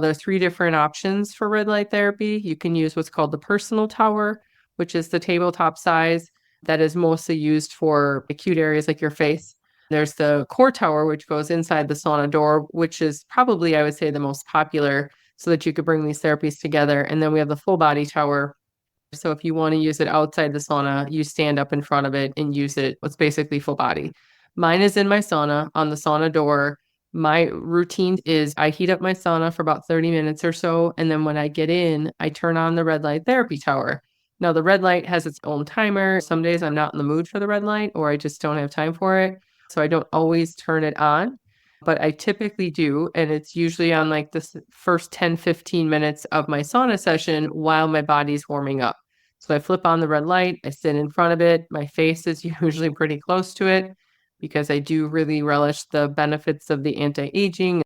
There are three different options for red light therapy. You can use what's called the personal tower, which is the tabletop size that is mostly used for acute areas like your face. There's the core tower, which goes inside the sauna door, which is probably, I would say, the most popular so that you could bring these therapies together. And then we have the full body tower. So if you want to use it outside the sauna, you stand up in front of it and use it. It's basically full body. Mine is in my sauna on the sauna door. My routine is I heat up my sauna for about 30 minutes or so. And then when I get in, I turn on the red light therapy tower. Now, the red light has its own timer. Some days I'm not in the mood for the red light or I just don't have time for it. So I don't always turn it on, but I typically do. And it's usually on like the first 10, 15 minutes of my sauna session while my body's warming up. So I flip on the red light, I sit in front of it. My face is usually pretty close to it because I do really relish the benefits of the anti-aging